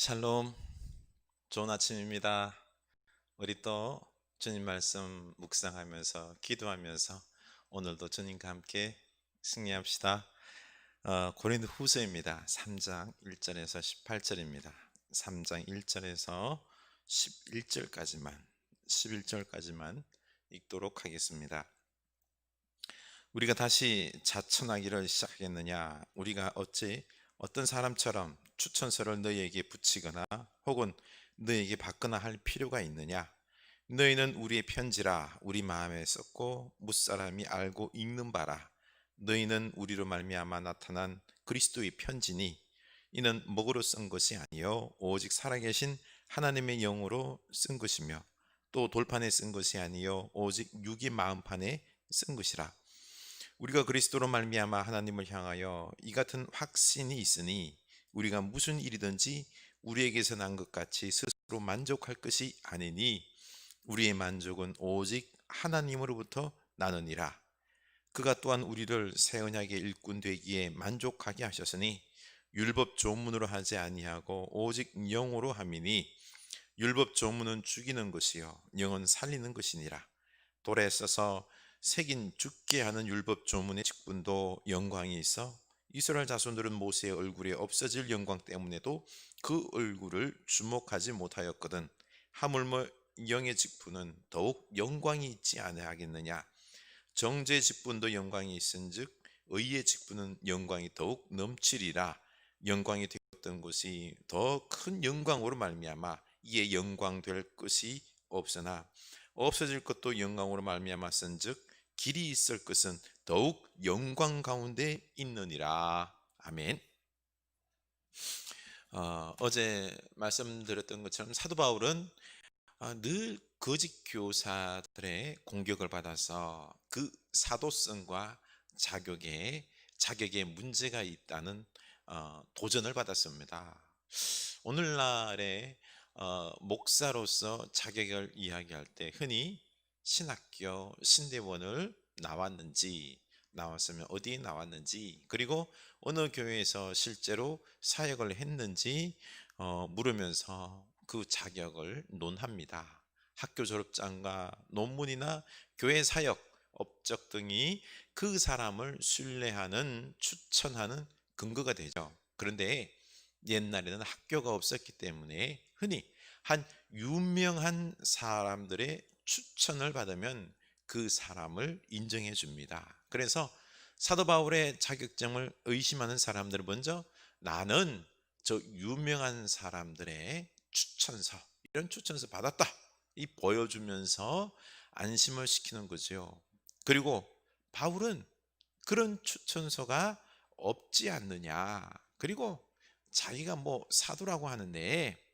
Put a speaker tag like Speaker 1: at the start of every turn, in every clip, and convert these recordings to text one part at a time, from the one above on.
Speaker 1: 샬롬, 좋은 아침입니다. 우리 또 주님 말씀 묵상하면서 기도하면서 오늘도 주님과 함께 승리합시다. 고린도 후서입니다. 3장 1절에서 18절입니다. 3장 1절에서 11절까지만 읽도록 하겠습니다. 우리가 다시 자천하기를 시작하겠느냐? 우리가 어찌 어떤 사람처럼 추천서를 너희에게 붙이거나 혹은 너희에게 받거나 할 필요가 있느냐? 너희는 우리의 편지라 우리 마음에 썼고 무사람이 알고 읽는 바라. 너희는 우리로 말미암아 나타난 그리스도의 편지니 이는 목으로 쓴 것이 아니요 오직 살아계신 하나님의 영으로 쓴 것이며 또 돌판에 쓴 것이 아니요 오직 육의 마음판에 쓴 것이라. 우리가 그리스도로 말미암아 하나님을 향하여 이 같은 확신이 있으니 우리가 무슨 일이든지 우리에게서 난 것 같이 스스로 만족할 것이 아니니 우리의 만족은 오직 하나님으로부터 나느니라. 그가 또한 우리를 새 언약의 일꾼 되기에 만족하게 하셨으니 율법 조문으로 하지 아니하고 오직 영으로 함이니 율법 조문은 죽이는 것이요 영은 살리는 것이니라. 돌에 써서 새긴 죽게 하는 율법 조문의 직분도 영광이 있어 이스라엘 자손들은 모세의 얼굴에 없어질 영광 때문에도 그 얼굴을 주목하지 못하였거든. 하물며 영의 직분은 더욱 영광이 있지 아니하겠느냐? 정죄의 직분도 영광이 있은즉 의의 직분은 영광이 더욱 넘치리라. 영광이 되었던 것이 더 큰 영광으로 말미암아 이에 영광 될 것이 없으나 없어질 것도 영광으로 말미암았은즉 길이 있을 것은 더욱 영광 가운데 있느니라. 아멘. 어제 말씀드렸던 것처럼 사도 바울은 늘 거짓 교사들의 공격을 받아서 그 사도성과 자격에 문제가 있다는 도전을 받았습니다. 오늘날의 목사로서 자격을 이야기할 때 흔히 신학교, 신대원을 나왔으면 어디에 나왔는지, 그리고 어느 교회에서 실제로 사역을 했는지 물으면서 그 자격을 논합니다. 학교 졸업장과 논문이나 교회 사역, 업적 등이 그 사람을 신뢰하는, 추천하는 근거가 되죠. 그런데 옛날에는 학교가 없었기 때문에 흔히 한 유명한 사람들의 추천을 받으면 그 사람을 인정해 줍니다. 그래서 사도 바울의 자격증을 의심하는 사람들은 먼저 나는 저 유명한 사람들의 추천서, 이런 추천서 받았다, 이 보여주면서 안심을 시키는 거죠. 그리고 바울은 그런 추천서가 없지 않느냐, 그리고 자기가 뭐 사도라고 하는데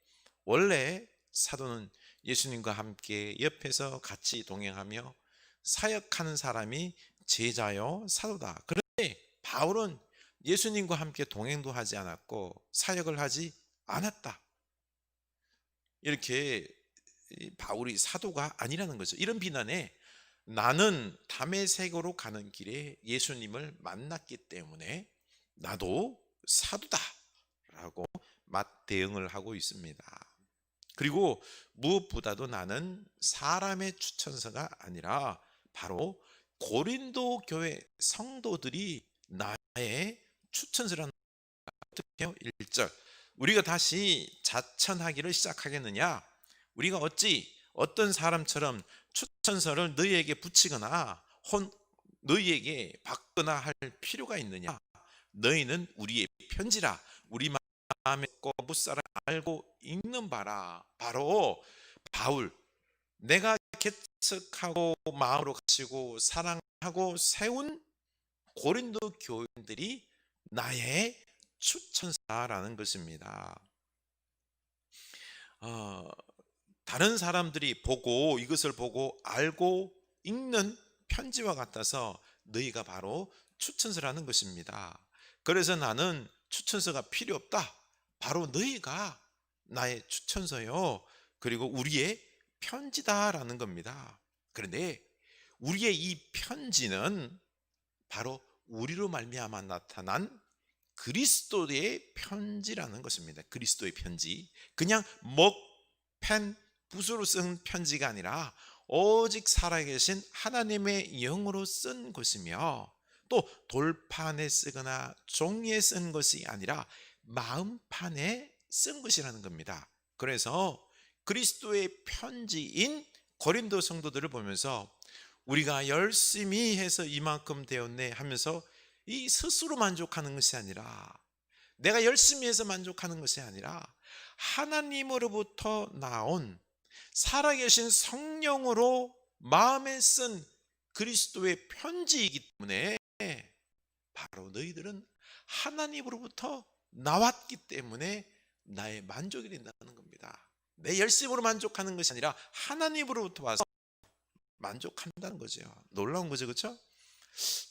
Speaker 1: 원래 사도는 예수님과 함께 옆에서 같이 동행하며 사역하는 사람이 제자요 사도다. 그런데 바울은 예수님과 함께 동행도 하지 않았고 사역을 하지 않았다. 이렇게 바울이 사도가 아니라는 거죠. 이런 비난에 나는 다메섹으로 가는 길에 예수님을 만났기 때문에 나도 사도다 라고 맞대응을 하고 있습니다. 그리고 무엇보다도 나는 사람의 추천서가 아니라 바로 고린도 교회 성도들이 나의 추천서라는 거예요. 1절, 우리가 다시 자천하기를 시작하겠느냐? 우리가 어찌 어떤 사람처럼 추천서를 너희에게 붙이거나 너희에게 받거나 할 필요가 있느냐? 너희는 우리의 편지라 우리 마음에 고 무사람 알고 읽는 바라. 바로 바울, 내가 개척하고 마음으로 가지고 사랑하고 세운 고린도 교인들이 나의 추천사라는 것입니다. 다른 사람들이 보고 이것을 보고 알고 읽는 편지와 같아서 너희가 바로 추천서라는 것입니다. 그래서 나는 추천서가 필요 없다. 바로 너희가 나의 추천서요, 그리고 우리의 편지다라는 겁니다. 그런데 우리의 이 편지는 바로 우리로 말미암아 나타난 그리스도의 편지라는 것입니다. 그리스도의 편지. 그냥 먹펜 붓으로 쓴 편지가 아니라 오직 살아계신 하나님의 영으로 쓴 것이며, 또 돌판에 쓰거나 종이에 쓴 것이 아니라 마음판에 쓴 것이라는 겁니다. 그래서 그리스도의 편지인 고린도 성도들을 보면서 우리가 열심히 해서 이만큼 되었네 하면서 이 스스로 만족하는 것이 아니라, 내가 열심히 해서 만족하는 것이 아니라 하나님으로부터 나온 살아계신 성령으로 마음에 쓴 그리스도의 편지이기 때문에, 바로 너희들은 하나님으로부터 나왔기 때문에 나의 만족이 된다는 겁니다. 내 열심으로 만족하는 것이 아니라 하나님으로부터 와서 만족한다는 거죠. 놀라운 거죠, 그렇죠?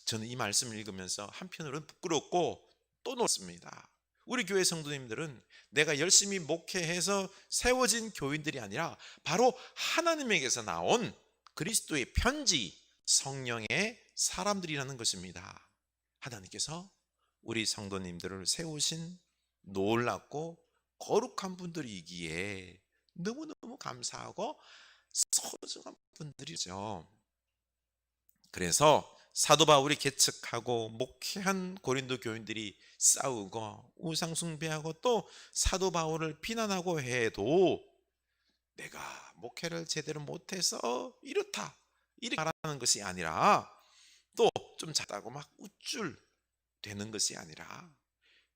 Speaker 1: 저는 이 말씀을 읽으면서 한편으로는 부끄럽고 또 놀랐습니다. 우리 교회 성도님들은 내가 열심히 목회해서 세워진 교인들이 아니라 바로 하나님에게서 나온 그리스도의 편지, 성령의 사람들이라는 것입니다. 하나님께서 우리 성도님들을 세우신 놀랍고 거룩한 분들이기에 너무너무 감사하고 소중한 분들이죠. 그래서 사도 바울이 개척하고 목회한 고린도 교인들이 싸우고 우상숭배하고 또 사도 바울을 비난하고 해도 내가 목회를 제대로 못해서 이렇다 이렇게 말하는 것이 아니라, 또 좀 작다고 막 우쭐대는 것이 아니라,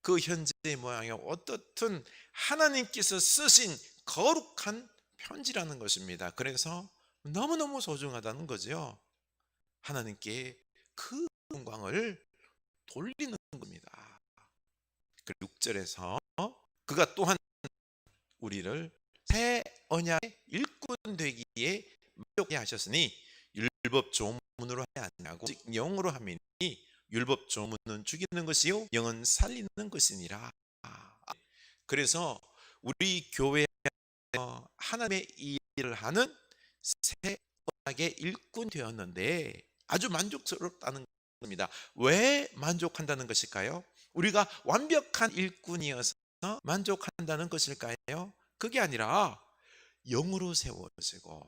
Speaker 1: 그 현재의 모양이 어떻든 하나님께서 쓰신 거룩한 편지라는 것입니다. 그래서 너무너무 소중하다는 거죠. 하나님께 그 영광을 돌리는 겁니다. 6절에서 그가 또한 우리를 새 언약의 일꾼 되기에 만족하게 하셨으니 율법 조문으로 하지 아니하고 오직 영으로 함이니 율법 조문은 죽이는 것이요 영은 살리는 것이니라. 그래서 우리 교회에 하나님의 일을 하는 새 언약의 일꾼 되었는데 아주 만족스럽다는 겁니다. 왜 만족한다는 것일까요? 우리가 완벽한 일꾼이어서 만족한다는 것일까요? 그게 아니라 영으로 세워지고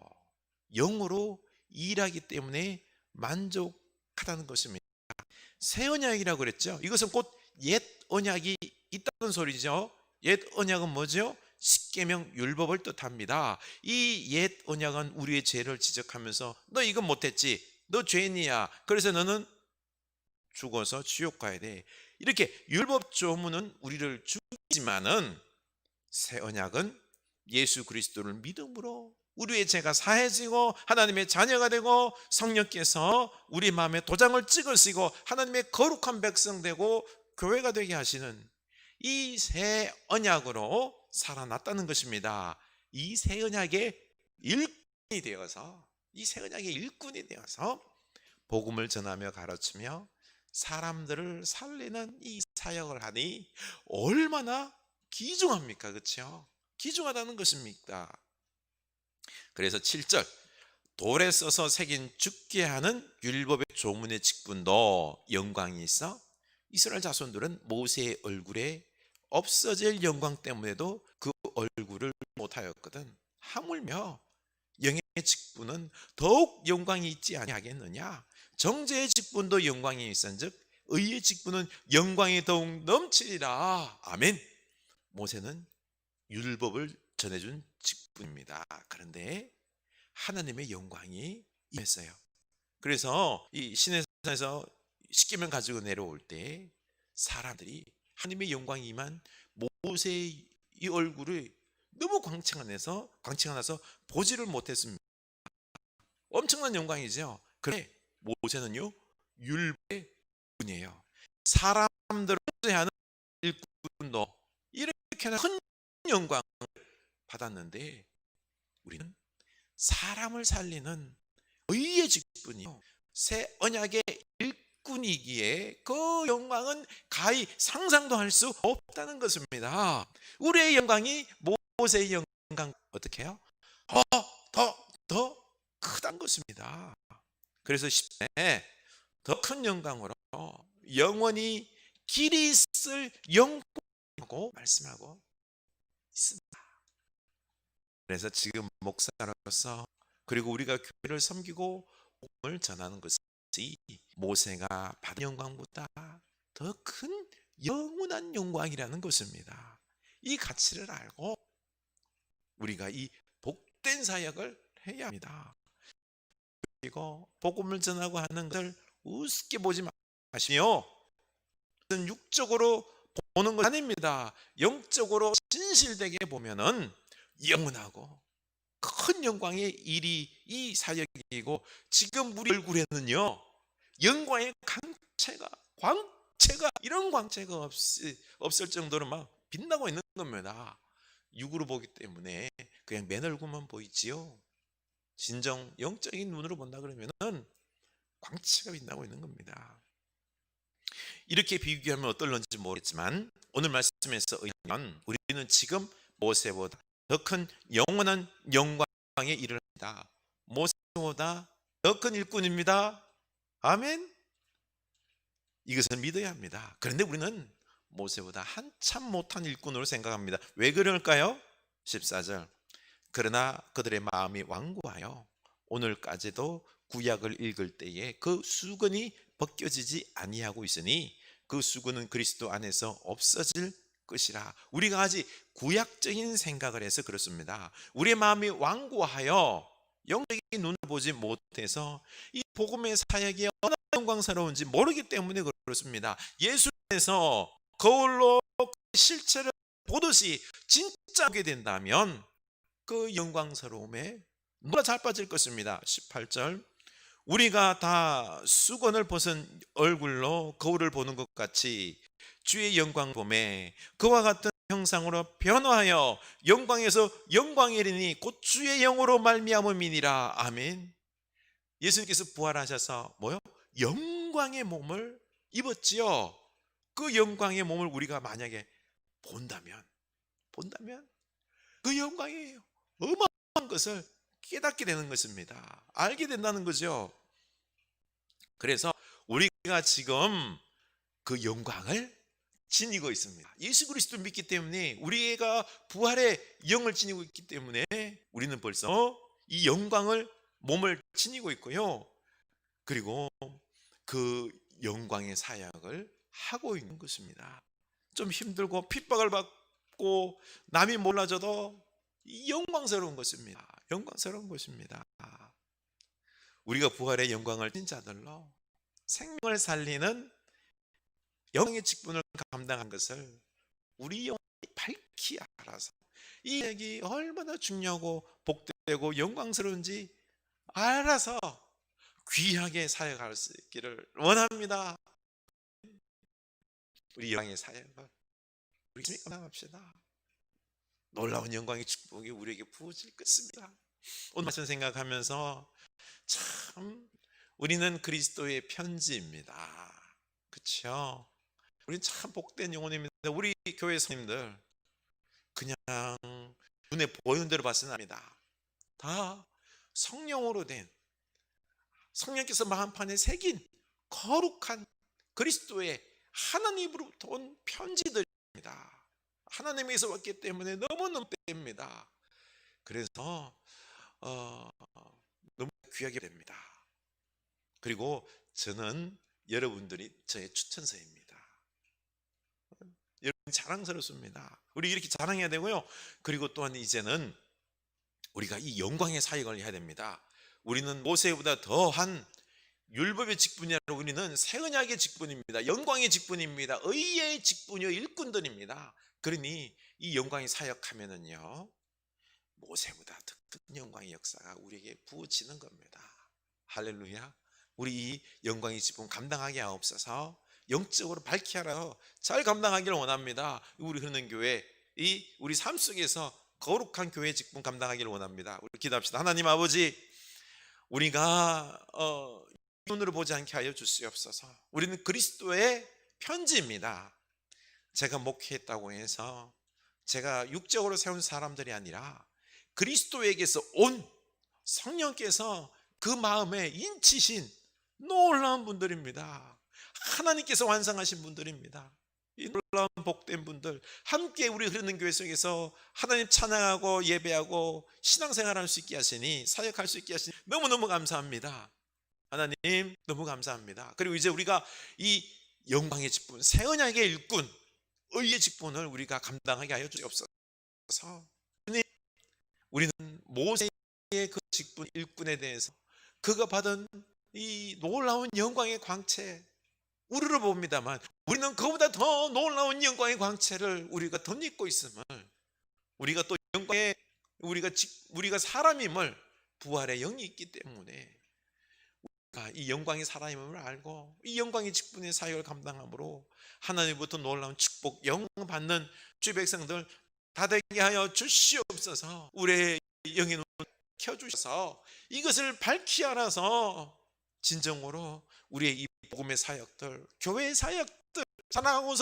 Speaker 1: 영으로 일하기 때문에 만족하다는 것입니다. 새 언약이라고 그랬죠. 이것은 곧 옛 언약이 있다는 소리죠. 옛 언약은 뭐죠? 십계명 율법을 뜻합니다. 이 옛 언약은 우리의 죄를 지적하면서 너 이건 못했지, 너 죄인이야, 그래서 너는 죽어서 지옥 가야 돼, 이렇게 율법 조문은 우리를 죽이지만은 새 언약은 예수 그리스도를 믿음으로 우리의 죄가 사해지고 하나님의 자녀가 되고 성령께서 우리 마음에 도장을 찍으시고 하나님의 거룩한 백성 되고 교회가 되게 하시는 이 새 언약으로 살아났다는 것입니다. 이 새 언약의 일꾼이 되어서, 이 새 언약의 일꾼이 되어서 복음을 전하며 가르치며 사람들을 살리는 이 사역을 하니 얼마나 귀중합니까? 그렇죠? 귀중하다는 것입니까? 그래서 7절, 돌에 써서 새긴 죽게 하는 율법의 조문의 직분도 영광이 있어 이스라엘 자손들은 모세의 얼굴에 없어질 영광 때문에도 그 얼굴을 못하였거든. 하물며 영의 직분은 더욱 영광이 있지 아니하겠느냐? 정죄의 직분도 영광이 있은즉 의의 직분은 영광이 더욱 넘치리라. 아멘. 모세는 율법을 전해준 직분입니다. 그런데 하나님의 영광이 임했어요. 그래서 이 시내산에서 십계명 가지고 내려올 때 사람들이 하나님의 영광이 임한 모세의 이 얼굴을 너무 광채가 나서 보지를 못했습니다. 엄청난 영광이죠. 그런데 모세는요 율법의 분이에요. 사람들을 하는 일꾼도 이렇게나 큰 영광을 받았는데 우리는 사람을 살리는 의의 직분이요 새 언약의 일꾼이기에 그 영광은 가히 상상도 할 수 없다는 것입니다. 우리의 영광이 모세의 영광 어떻게 해요? 더 크다는 것입니다. 그래서 10대 더 큰 영광으로 영원히 길이 있을 영광이라고 말씀하고 있습니다. 그래서 지금 목사로서 그리고 우리가 교회를 섬기고 복음을 전하는 것이 모세가 받은 영광보다 더 큰 영원한 영광이라는 것입니다. 이 가치를 알고 우리가 이 복된 사역을 해야 합니다. 그리고 복음을 전하고 하는 것을 우습게 보지 마시며 육적으로 보는 것 아닙니다. 영적으로 진실되게 보면은 영원하고 큰 영광의 일이 이 사역이고, 지금 우리 얼굴에는요 영광의 광채가 이런 광채가 없을 정도로 막 빛나고 있는 겁니다. 육으로 보기 때문에 그냥 맨 얼굴만 보이지요. 진정 영적인 눈으로 본다 그러면은 광채가 빛나고 있는 겁니다. 이렇게 비교하면 어떨런지 모르겠지만 오늘 말씀에서 의하면 우리는 지금 모세보다 더 큰 영원한 영광의 일을 합니다. 모세보다 더 큰 일꾼입니다. 아멘. 이것을 믿어야 합니다. 그런데 우리는 모세보다 한참 못한 일꾼으로 생각합니다. 왜 그럴까요? 14절. 그러나 그들의 마음이 완고하여 오늘까지도 구약을 읽을 때에 그 수건이 벗겨지지 아니하고 있으니 그 수건은 그리스도 안에서 없어질 것이라. 우리가 아직 구약적인 생각을 해서 그렇습니다. 우리의 마음이 완고하여 영적인 눈을 보지 못해서 이 복음의 사역이 얼마나 영광스러운지 모르기 때문에 그렇습니다. 예수 안에서 거울로 실체를 보듯이 진짜 보게 된다면 그 영광스러움에 누가 잘 빠질 것입니다. 18절. 우리가 다 수건을 벗은 얼굴로 거울을 보는 것 같이 주의 영광 보매 그와 같은 형상으로 변화하여 영광에서 영광에 이르니 곧 주의 영으로 말미암음이니라. 아멘. 예수님께서 부활하셔서 뭐요? 영광의 몸을 입었지요. 그 영광의 몸을 우리가 만약에 본다면 그 영광이 어마어마한 것을 깨닫게 되는 것입니다. 알게 된다는 거죠. 그래서 우리가 지금 그 영광을 지니고 있습니다. 예수 그리스도를 믿기 때문에, 우리가 부활의 영을 지니고 있기 때문에 우리는 벌써 이 영광을 몸을 지니고 있고요. 그리고 그 영광의 사역을 하고 있는 것입니다. 좀 힘들고 핍박을 받고 남이 몰라줘도 영광스러운 것입니다. 영광스러운 것입니다. 우리가 부활의 영광을 진 자들로 생명을 살리는 영광의 직분을 감당한 것을 우리 영혼이 밝히 알아서 이 얘기 얼마나 중요하고 복되고 영광스러운지 알아서 귀하게 사역할 수 있기를 원합니다. 우리 영광의 사역을 우리 주님 감당합시다. 놀라운 영광의 축복이 우리에게 부어질 것입니다. 오늘 말씀 생각하면서 참 우리는 그리스도의 편지입니다. 그렇죠? 우리는 참 복된 영혼입니다. 우리 교회 성님들 그냥 눈에 보이는 대로 봐서는 압니다. 다 성령으로 된, 성령께서 마음판에 새긴 거룩한 그리스도의 하나님으로부터 온 편지들입니다. 하나님에서 왔기 때문에 너무너무 뗍니다. 그래서 너무 귀하게 됩니다. 그리고 저는 여러분들이 저의 추천서입니다. 여러분 자랑스럽습니다. 우리 이렇게 자랑해야 되고요. 그리고 또한 이제는 우리가 이 영광의 사역을 해야 됩니다. 우리는 모세보다 더한 율법의 직분이 아니라 우리는 새 언약의 직분입니다. 영광의 직분입니다. 의의 직분이요 일꾼들입니다. 그러니 이 영광의 사역하면은요 모세보다 더 큰 영광의 역사가 우리에게 부어지는 겁니다. 할렐루야. 우리 이 영광의 직분 감당하게 하옵소서. 영적으로 밝히 하라 잘 감당하기를 원합니다. 우리 흐르는 교회, 우리 삶 속에서 거룩한 교회 직분 감당하기를 원합니다. 우리 기도합시다. 하나님 아버지, 우리가 눈으로 보지 않게 하여 주시옵소서. 우리는 그리스도의 편지입니다. 제가 목회했다고 해서 제가 육적으로 세운 사람들이 아니라 그리스도에게서 온 성령께서 그 마음에 인치신 놀라운 분들입니다. 하나님께서 완성하신 분들입니다. 이 놀라운 복된 분들 함께 우리 흐르는 교회 속에서 하나님 찬양하고 예배하고 신앙생활할 수 있게 하시니, 사역할 수 있게 하시니 너무너무 감사합니다. 하나님 너무 감사합니다. 그리고 이제 우리가 이 영광의 직분, 새 언약의 일꾼, 의의 직분을 우리가 감당하게 하여 주옵소서. 우리는 모세의 그 직분 일꾼에 대해서 그가 받은 이 놀라운 영광의 광채 우리로 봅니다만, 우리는 그보다 더 놀라운 영광의 광채를 우리가 덧입고 있음을, 우리가 또 영광의 우리가 사람임을, 부활의 영이 있기 때문에 우리가 이 영광의 사람임을 알고 이 영광의 직분의 사역을 감당함으로 하나님부터 놀라운 축복, 영광 받는 주의 백성들 다 되게 하여 주시옵소서. 우리의 영의 눈을 켜주셔서 이것을 밝히 알아서 진정으로 우리의 이 복음의 사역들, 교회의 사역들, 사랑하고